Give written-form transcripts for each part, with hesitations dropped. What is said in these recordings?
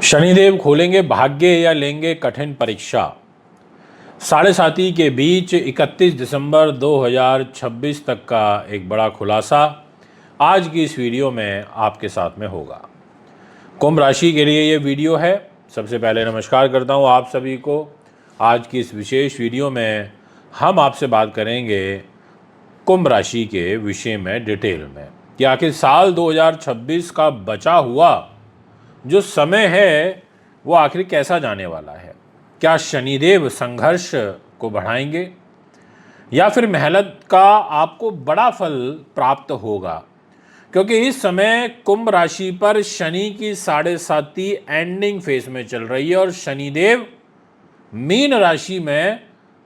शनिदेव खोलेंगे भाग्य या लेंगे कठिन परीक्षा। साढ़े साथी के बीच 31 दिसंबर 2026 तक का एक बड़ा खुलासा आज की इस वीडियो में आपके साथ में होगा। कुंभ राशि के लिए ये वीडियो है। सबसे पहले नमस्कार करता हूँ आप सभी को। आज की इस विशेष वीडियो में हम आपसे बात करेंगे कुंभ राशि के विषय में डिटेल में कि आखिर साल 2026 का बचा हुआ जो समय है वो आखिर कैसा जाने वाला है। क्या शनिदेव संघर्ष को बढ़ाएंगे या फिर मेहनत का आपको बड़ा फल प्राप्त होगा, क्योंकि इस समय कुंभ राशि पर शनि की साढ़े साती एंडिंग फेज में चल रही है और शनिदेव मीन राशि में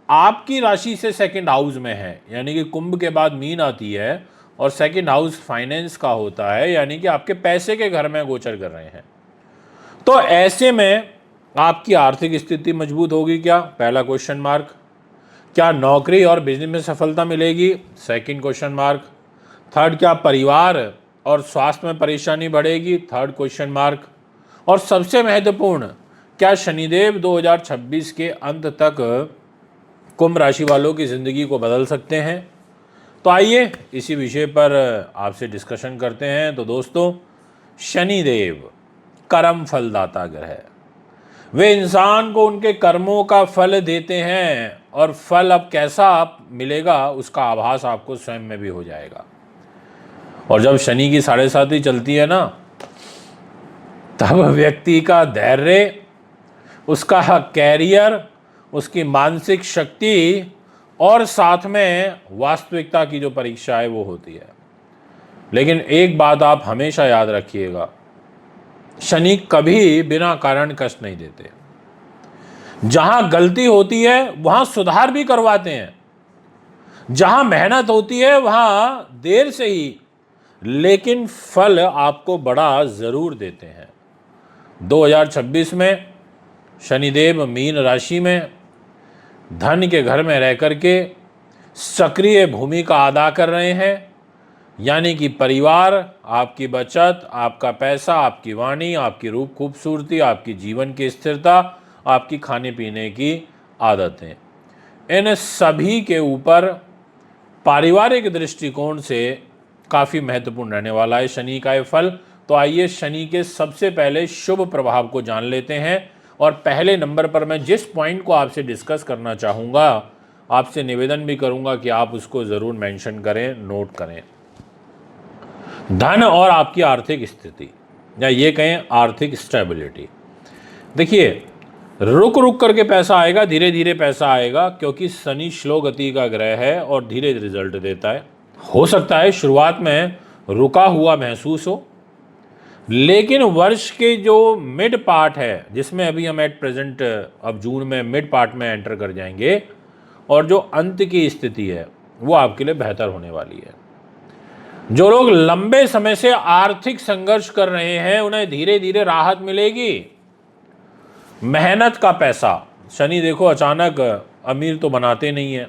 आपकी राशि से सेकंड हाउस में है। यानी कि कुंभ के बाद मीन आती है और सेकंड हाउस फाइनेंस का होता है, यानी कि आपके पैसे के घर में गोचर कर रहे हैं। तो ऐसे में आपकी आर्थिक स्थिति मजबूत होगी क्या? पहला क्वेश्चन मार्क। क्या नौकरी और बिजनेस में सफलता मिलेगी? Second question mark. थर्ड, क्या परिवार और स्वास्थ्य में परेशानी बढ़ेगी? Third question mark. और सबसे महत्वपूर्ण, क्या शनिदेव 2026 के अंत तक कुंभ राशि वालों की जिंदगी को बदल सकते हैं? तो आइए इसी विषय पर आपसे डिस्कशन करते हैं। तो दोस्तों, शनिदेव कर्म फलदाता ग्रह है। वे इंसान को उनके कर्मों का फल देते हैं और फल अब कैसा मिलेगा उसका आभास आपको स्वयं में भी हो जाएगा। और जब शनि की साढ़े साती चलती है ना, तब व्यक्ति का धैर्य, उसका कैरियर, उसकी मानसिक शक्ति और साथ में वास्तविकता की जो परीक्षा है वो होती है। लेकिन एक बात आप हमेशा याद रखिएगा, शनि कभी बिना कारण कष्ट नहीं देते। जहां गलती होती है वहां सुधार भी करवाते हैं। जहां मेहनत होती है वहां देर से ही, लेकिन फल आपको बड़ा जरूर देते हैं। 2026 में शनिदेव मीन राशि में धन के घर में रह करके सक्रिय भूमिका अदा कर रहे हैं। यानी कि परिवार, आपकी बचत, आपका पैसा, आपकी वाणी, आपकी रूप खूबसूरती, आपकी जीवन की स्थिरता, आपकी खाने पीने की आदतें, इन सभी के ऊपर पारिवारिक दृष्टिकोण से काफ़ी महत्वपूर्ण रहने वाला है शनि का ये फल। तो आइए शनि के सबसे पहले शुभ प्रभाव को जान लेते हैं। और पहले नंबर पर मैं जिस पॉइंट को आपसे डिस्कस करना चाहूँगा, आपसे निवेदन भी करूँगा कि आप उसको ज़रूर मेंशन करें, नोट करें। धन और आपकी आर्थिक स्थिति, या ये कहें आर्थिक स्टेबिलिटी। देखिए, रुक रुक करके पैसा आएगा, धीरे धीरे पैसा आएगा, क्योंकि शनि स्लो गति का ग्रह है और धीरे रिजल्ट देता है। हो सकता है शुरुआत में रुका हुआ महसूस हो, लेकिन वर्ष के जो मिड पार्ट है, जिसमें अभी हम एट प्रेजेंट अब जून में मिड पार्ट में एंटर कर जाएंगे, और जो अंत की स्थिति है वो आपके लिए बेहतर होने वाली है। जो लोग लंबे समय से आर्थिक संघर्ष कर रहे हैं उन्हें धीरे धीरे राहत मिलेगी। मेहनत का पैसा, शनि देखो अचानक अमीर तो बनाते नहीं है।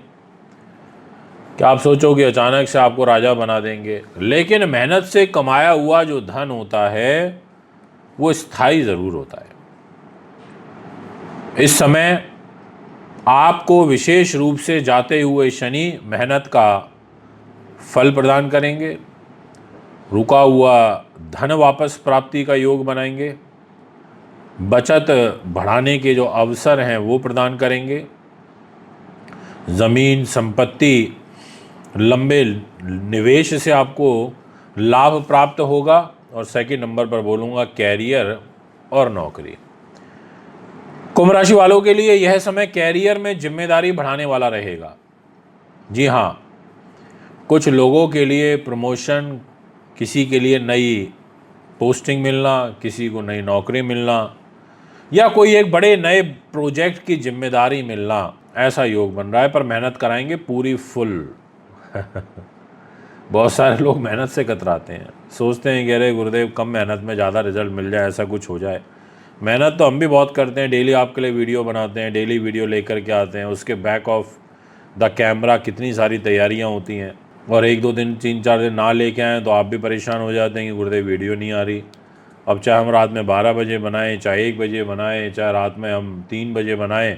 क्या आप सोचोगे अचानक से आपको राजा बना देंगे? लेकिन मेहनत से कमाया हुआ जो धन होता है वो स्थायी जरूर होता है। इस समय आपको विशेष रूप से जाते हुए शनि मेहनत का फल प्रदान करेंगे, रुका हुआ धन वापस प्राप्ति का योग बनाएंगे, बचत बढ़ाने के जो अवसर हैं वो प्रदान करेंगे, जमीन संपत्ति लंबे निवेश से आपको लाभ प्राप्त होगा। और सेकंड नंबर पर बोलूँगा कैरियर और नौकरी। कुंभ राशि वालों के लिए यह समय कैरियर में जिम्मेदारी बढ़ाने वाला रहेगा। जी हाँ, कुछ लोगों के लिए प्रमोशन, किसी के लिए नई पोस्टिंग मिलना, किसी को नई नौकरी मिलना, या कोई एक बड़े नए प्रोजेक्ट की जिम्मेदारी मिलना, ऐसा योग बन रहा है। पर मेहनत कराएंगे पूरी फुल। बहुत सारे लोग मेहनत से कतराते हैं, सोचते हैं कि अरे गुरुदेव कम मेहनत में ज़्यादा रिजल्ट मिल जाए, ऐसा कुछ हो जाए। मेहनत तो हम भी बहुत करते हैं, डेली आपके लिए वीडियो बनाते हैं, डेली वीडियो लेकर के आते हैं, उसके बैक ऑफ द कैमरा कितनी सारी तैयारियां होती हैं। और एक दो दिन, 3-4 दिन ना लेके आएँ तो आप भी परेशान हो जाते हैं कि गुरुदेव वीडियो नहीं आ रही। अब चाहे हम रात में 12 बजे बनाएं, चाहे 1 बजे बनाएं, चाहे रात में हम 3 बजे बनाएं,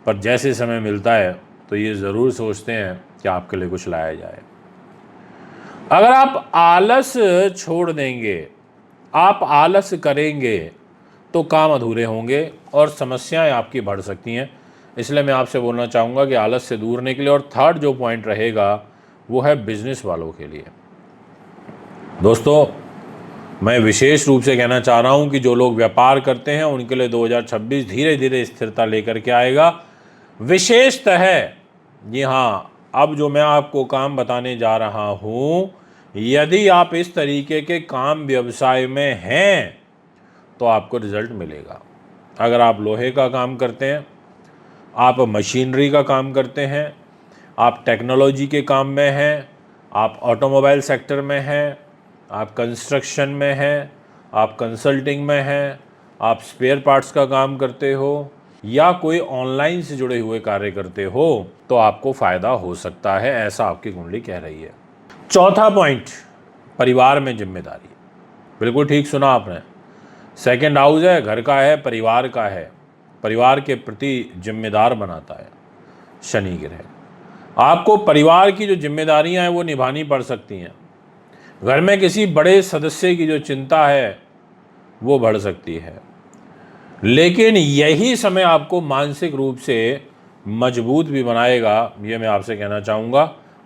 पर जैसे समय मिलता है तो ये ज़रूर सोचते हैं कि आपके लिए कुछ लाया जाए। अगर आप आलस छोड़ देंगे, आप आलस करेंगे, तो काम अधूरे होंगे और समस्याएं आपकी बढ़ सकती हैं। इसलिए मैं आपसे बोलना चाहूँगा कि आलस से दूर निकले। और थर्ड जो पॉइंट रहेगा वो है बिजनेस वालों के लिए। दोस्तों, मैं विशेष रूप से कहना चाह रहा हूं कि जो लोग व्यापार करते हैं उनके लिए 2026 धीरे धीरे स्थिरता लेकर के आएगा। विशेषतः जी हाँ, अब जो मैं आपको काम बताने जा रहा हूं, यदि आप इस तरीके के काम व्यवसाय में हैं तो आपको रिजल्ट मिलेगा। अगर आप लोहे का काम करते हैं, आप मशीनरी का काम करते हैं, आप टेक्नोलॉजी के काम में हैं, आप ऑटोमोबाइल सेक्टर में हैं, आप कंस्ट्रक्शन में हैं, आप कंसल्टिंग में हैं, आप स्पेयर पार्ट्स का काम करते हो या कोई ऑनलाइन से जुड़े हुए कार्य करते हो, तो आपको फ़ायदा हो सकता है, ऐसा आपकी कुंडली कह रही है। चौथा पॉइंट, परिवार में जिम्मेदारी। बिल्कुल ठीक सुना आपने। सेकंड हाउस है, घर का है, परिवार का है, परिवार के प्रति जिम्मेदार बनाता है शनि ग्रह। आपको परिवार की जो जिम्मेदारियां हैं वो निभानी पड़ सकती हैं। घर में किसी बड़े सदस्य की जो चिंता है वो बढ़ सकती है, लेकिन यही समय आपको मानसिक रूप से मजबूत भी बनाएगा, ये मैं आपसे कहना चाहूँगा।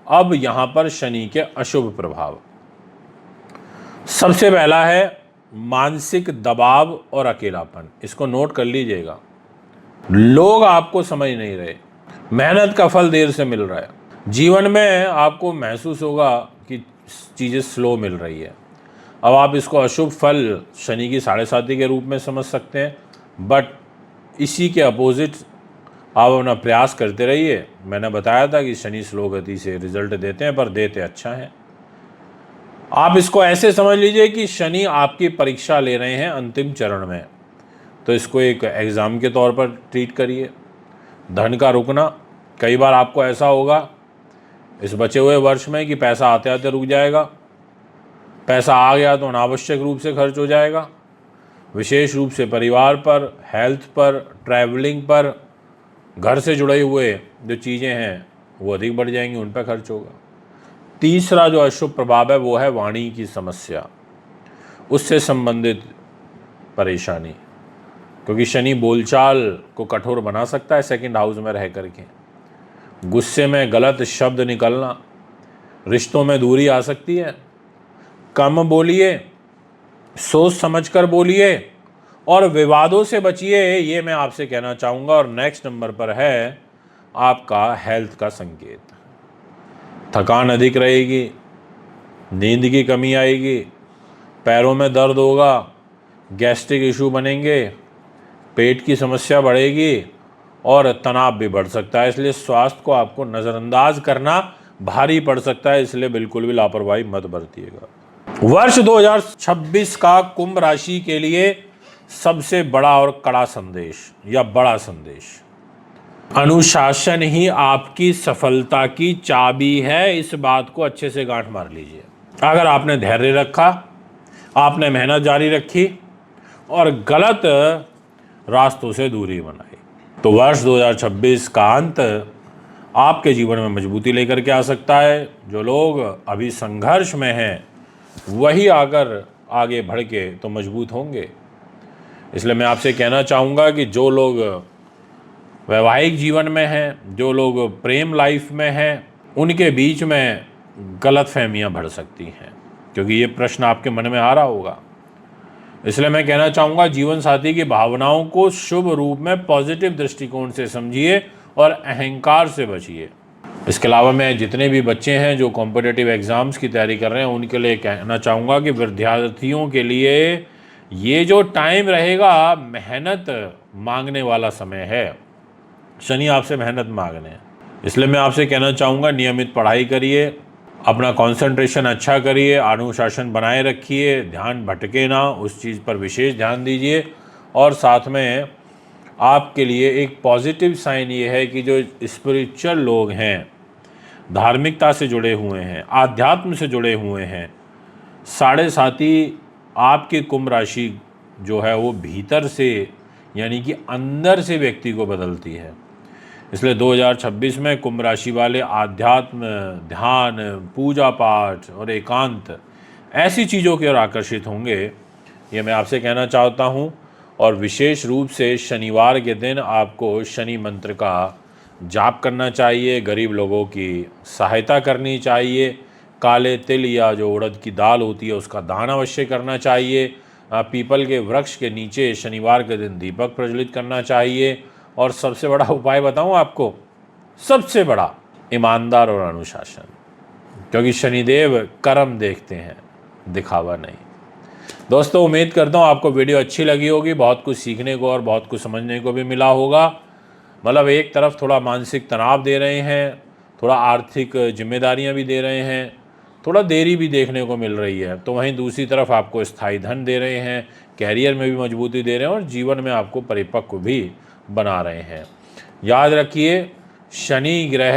अब यहाँ पर शनि के अशुभ प्रभाव, सबसे पहला है मानसिक दबाव और अकेलापन। इसको नोट कर लीजिएगा। लोग आपको समझ नहीं रहे, मेहनत का फल देर से मिल रहा है, जीवन में आपको महसूस होगा कि चीज़ें स्लो मिल रही है। अब आप इसको अशुभ फल शनि की 7.5 के रूप में समझ सकते हैं, बट इसी के अपोजिट आप अपना प्रयास करते रहिए। मैंने बताया था कि शनि स्लो गति से रिजल्ट देते हैं, पर देते अच्छा है। आप इसको ऐसे समझ लीजिए कि शनि आपकी परीक्षा ले रहे हैं अंतिम चरण में, तो इसको एक एग्ज़ाम के तौर पर ट्रीट करिए। धन का रुकना, कई बार आपको ऐसा होगा इस बचे हुए वर्ष में कि पैसा आते आते रुक जाएगा, पैसा आ गया तो अनावश्यक रूप से खर्च हो जाएगा, विशेष रूप से परिवार पर, हेल्थ पर, ट्रैवलिंग पर, घर से जुड़े हुए जो चीज़ें हैं वो अधिक बढ़ जाएंगी, उन पर खर्च होगा। तीसरा जो अशुभ प्रभाव है वो है वाणी की समस्या, उससे संबंधित परेशानी, क्योंकि शनि बोलचाल को कठोर बना सकता है सेकंड हाउस में रह करके। गुस्से में गलत शब्द निकलना, रिश्तों में दूरी आ सकती है। कम बोलिए, सोच समझकर बोलिए और विवादों से बचिए, ये मैं आपसे कहना चाहूँगा। और नेक्स्ट नंबर पर है आपका हेल्थ का संकेत। थकान अधिक रहेगी, नींद की कमी आएगी, पैरों में दर्द होगा, गैस्ट्रिक इशू बनेंगे, पेट की समस्या बढ़ेगी और तनाव भी बढ़ सकता है। इसलिए स्वास्थ्य को आपको नज़रअंदाज करना भारी पड़ सकता है, इसलिए बिल्कुल भी लापरवाही मत बरतिएगा। वर्ष 2026 का कुंभ राशि के लिए सबसे बड़ा और कड़ा संदेश या बड़ा संदेश, अनुशासन ही आपकी सफलता की चाबी है। इस बात को अच्छे से गांठ मार लीजिए। अगर आपने धैर्य रखा, आपने मेहनत जारी रखी और गलत रास्तों से दूरी बनाई, तो वर्ष 2026 का अंत आपके जीवन में मजबूती लेकर के आ सकता है। जो लोग अभी संघर्ष में हैं वही अगर आगे बढ़ के तो मजबूत होंगे। इसलिए मैं आपसे कहना चाहूँगा कि जो लोग वैवाहिक जीवन में हैं, जो लोग प्रेम लाइफ में हैं, उनके बीच में गलतफहमियां बढ़ सकती हैं, क्योंकि ये प्रश्न आपके मन में आ रहा होगा। इसलिए मैं कहना चाहूँगा जीवन साथी की भावनाओं को शुभ रूप में पॉजिटिव दृष्टिकोण से समझिए और अहंकार से बचिए। इसके अलावा मैं जितने भी बच्चे हैं जो कॉम्पिटिटिव एग्ज़ाम्स की तैयारी कर रहे हैं उनके लिए कहना चाहूँगा कि विद्यार्थियों के लिए ये जो टाइम रहेगा मेहनत मांगने वाला समय है। शनि आपसे मेहनत मांगने हैं, इसलिए मैं आपसे कहना चाहूँगा नियमित पढ़ाई करिए, अपना कंसंट्रेशन अच्छा करिए, अनुशासन बनाए रखिए, ध्यान भटके ना, उस चीज़ पर विशेष ध्यान दीजिए। और साथ में आपके लिए एक पॉजिटिव साइन ये है कि जो स्पिरिचुअल लोग हैं, धार्मिकता से जुड़े हुए हैं, आध्यात्म से जुड़े हुए हैं, 7.5 आपके कुंभ राशि जो है वो भीतर से यानी कि अंदर से व्यक्ति को बदलती है। इसलिए 2026 में कुंभ राशि वाले आध्यात्म, ध्यान, पूजा पाठ और एकांत ऐसी चीज़ों की ओर आकर्षित होंगे, ये मैं आपसे कहना चाहता हूँ। और विशेष रूप से शनिवार के दिन आपको शनि मंत्र का जाप करना चाहिए, गरीब लोगों की सहायता करनी चाहिए, काले तिल या जो उड़द की दाल होती है उसका दान अवश्य करना चाहिए, पीपल के वृक्ष के नीचे शनिवार के दिन दीपक प्रज्वलित करना चाहिए। और सबसे बड़ा उपाय बताऊं आपको, सबसे बड़ा, ईमानदार और अनुशासन, क्योंकि शनिदेव कर्म देखते हैं, दिखावा नहीं। दोस्तों, उम्मीद करता हूँ आपको वीडियो अच्छी लगी होगी, बहुत कुछ सीखने को और बहुत कुछ समझने को भी मिला होगा। मतलब एक तरफ थोड़ा मानसिक तनाव दे रहे हैं, थोड़ा आर्थिक जिम्मेदारियां भी दे रहे हैं, थोड़ा देरी भी देखने को मिल रही है, तो वहीं दूसरी तरफ आपको स्थायी धन दे रहे हैं, कैरियर में भी मजबूती दे रहे हैं और जीवन में आपको परिपक्व भी बना रहे हैं। याद रखिए, शनि ग्रह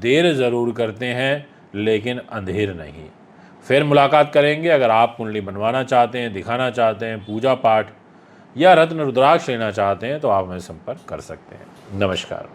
देर ज़रूर करते हैं लेकिन अंधेर नहीं। फिर मुलाकात करेंगे। अगर आप कुंडली बनवाना चाहते हैं, दिखाना चाहते हैं, पूजा पाठ या रत्न रुद्राक्ष लेना चाहते हैं तो आप हमें संपर्क कर सकते हैं। नमस्कार।